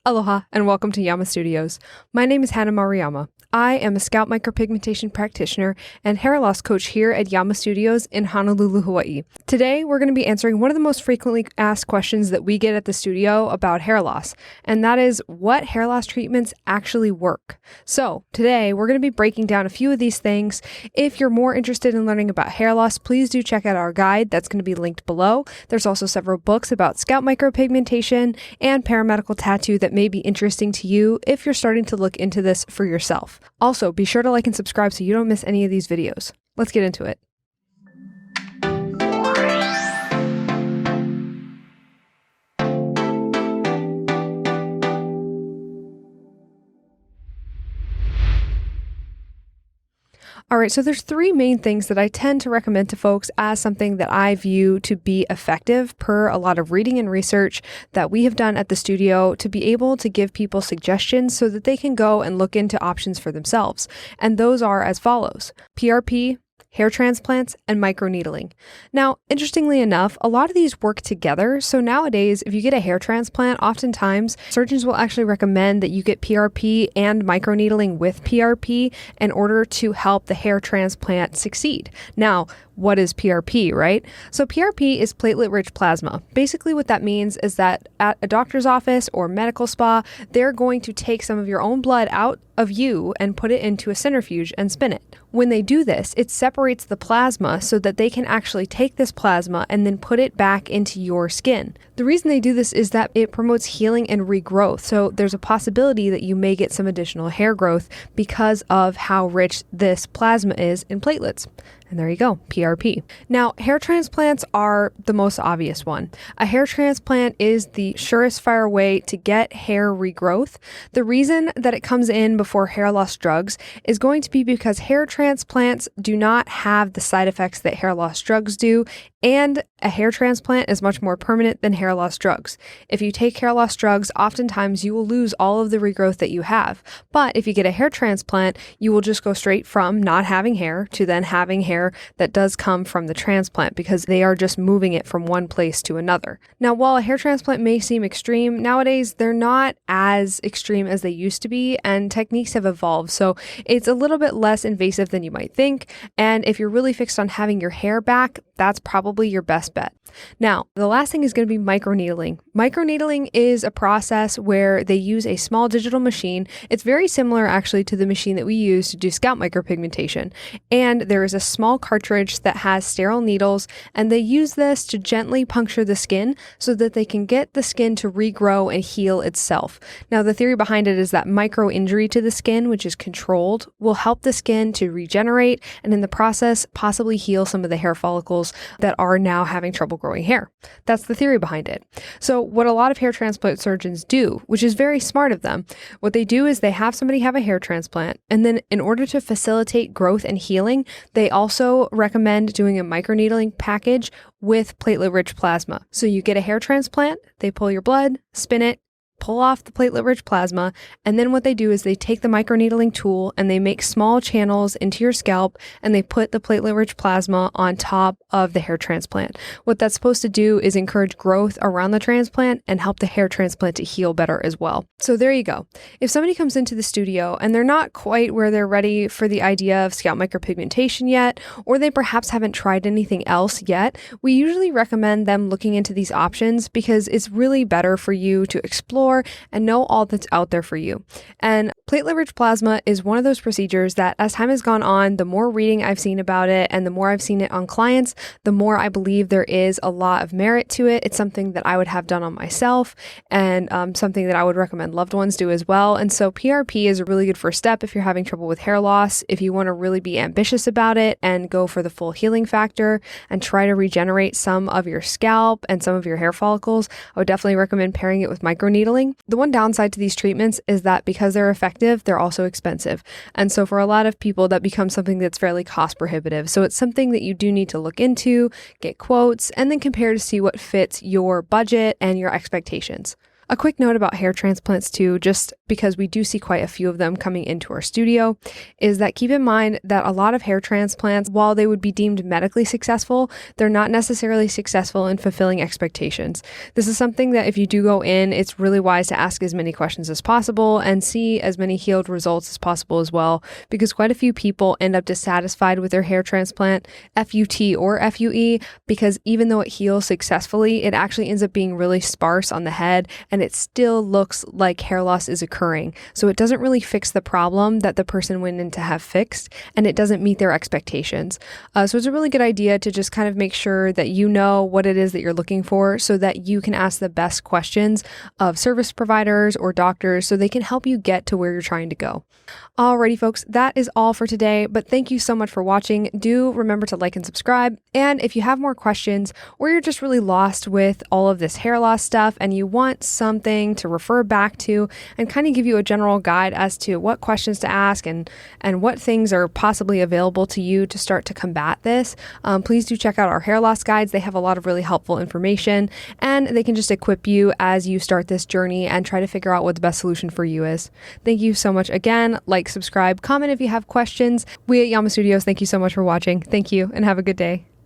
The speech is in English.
Aloha and welcome to Yama Studios. My name is Hannah Maruyama. I am a scalp micropigmentation practitioner and hair loss coach here at Yama Studios in Honolulu, Hawaii. Today, we're going to be answering one of the most frequently asked questions that we get at the studio about hair loss, and that is what hair loss treatments actually work. So today, we're going to be breaking down a few of these things. If you're more interested in learning about hair loss, please do check out our guide that's going to be linked below. There's also several books about scalp micropigmentation and paramedical tattoo that may be interesting to you if you're starting to look into this for yourself. Also, be sure to like and subscribe so you don't miss any of these videos. Let's get into it. All right, so there's three main things that I tend to recommend to folks as something that I view to be effective per a lot of reading and research that we have done at the studio to be able to give people suggestions so that they can go and look into options for themselves. And those are as follows: PRP, hair transplants, and microneedling. Now, interestingly enough, a lot of these work together. So nowadays, if you get a hair transplant, oftentimes surgeons will actually recommend that you get PRP and microneedling with PRP in order to help the hair transplant succeed. Now, what is PRP, right? So PRP is platelet-rich plasma. Basically what that means is that at a doctor's office or medical spa, they're going to take some of your own blood out of you and put it into a centrifuge and spin it. When they do this, it separates the plasma so that they can actually take this plasma and then put it back into your skin. The reason they do this is that it promotes healing and regrowth. So there's a possibility that you may get some additional hair growth because of how rich this plasma is in platelets. And there you go, PRP. Now, hair transplants are the most obvious one. A hair transplant is the surest fire way to get hair regrowth. The reason that it comes in before hair loss drugs is going to be because hair transplants do not have the side effects that hair loss drugs do, and a hair transplant is much more permanent than hair loss drugs. If you take hair loss drugs, oftentimes you will lose all of the regrowth that you have. But if you get a hair transplant, you will just go straight from not having hair to then having hair that does come from the transplant because they are just moving it from one place to another. Now, while a hair transplant may seem extreme, nowadays they're not as extreme as they used to be, and techniques have evolved. So it's a little bit less invasive than you might think. And if you're really fixed on having your hair back, that's probably your best bet. Now, the last thing is going to be microneedling. Microneedling is a process where they use a small digital machine. It's very similar actually to the machine that we use to do scalp micropigmentation. And there is a small cartridge that has sterile needles, and they use this to gently puncture the skin so that they can get the skin to regrow and heal itself. Now, the theory behind it is that micro injury to the skin, which is controlled, will help the skin to regenerate and in the process possibly heal some of the hair follicles that are now having trouble growing hair. That's the theory behind it. So what a lot of hair transplant surgeons do, which is very smart of them, what they do is they have somebody have a hair transplant, and then in order to facilitate growth and healing, they also recommend doing a microneedling package with platelet-rich plasma. So you get a hair transplant, they pull your blood, spin it, pull off the platelet-rich plasma, and then what they do is they take the microneedling tool and they make small channels into your scalp and they put the platelet-rich plasma on top of the hair transplant. What that's supposed to do is encourage growth around the transplant and help the hair transplant to heal better as well. So there you go. If somebody comes into the studio and they're not quite where they're ready for the idea of scalp micropigmentation yet, or they perhaps haven't tried anything else yet, we usually recommend them looking into these options because it's really better for you to explore and know all that's out there for you. And platelet-rich plasma is one of those procedures that as time has gone on, the more reading I've seen about it and the more I've seen it on clients, the more I believe there is a lot of merit to it. It's something that I would have done on myself and something that I would recommend loved ones do as well. And so PRP is a really good first step if you're having trouble with hair loss, if you want to really be ambitious about it and go for the full healing factor and try to regenerate some of your scalp and some of your hair follicles. I would definitely recommend pairing it with microneedling. The one downside to these treatments is that because they're effective, they're also expensive. And so for a lot of people, that becomes something that's fairly cost prohibitive. So it's something that you do need to look into, get quotes, and then compare to see what fits your budget and your expectations. A quick note about hair transplants too, just because we do see quite a few of them coming into our studio, is that keep in mind that a lot of hair transplants, while they would be deemed medically successful, they're not necessarily successful in fulfilling expectations. This is something that if you do go in, it's really wise to ask as many questions as possible and see as many healed results as possible as well, because quite a few people end up dissatisfied with their hair transplant, FUT or FUE, because even though it heals successfully, it actually ends up being really sparse on the head and it still looks like hair loss is occurring. So it doesn't really fix the problem that the person went in to have fixed, and it doesn't meet their expectations. So it's a really good idea to just kind of make sure that you know what it is that you're looking for so that you can ask the best questions of service providers or doctors so they can help you get to where you're trying to go. Alrighty, folks, that is all for today, but thank you so much for watching. Do remember to like and subscribe. And if you have more questions or you're just really lost with all of this hair loss stuff and you want something to refer back to and kind of give you a general guide as to what questions to ask and what things are possibly available to you to start to combat this, please do check out our hair loss guides. They have a lot of really helpful information and they can just equip you as you start this journey and try to figure out what the best solution for you is. Thank you so much again. Like, subscribe, comment if you have questions. We at Yama Studios, thank you so much for watching. Thank you and have a good day.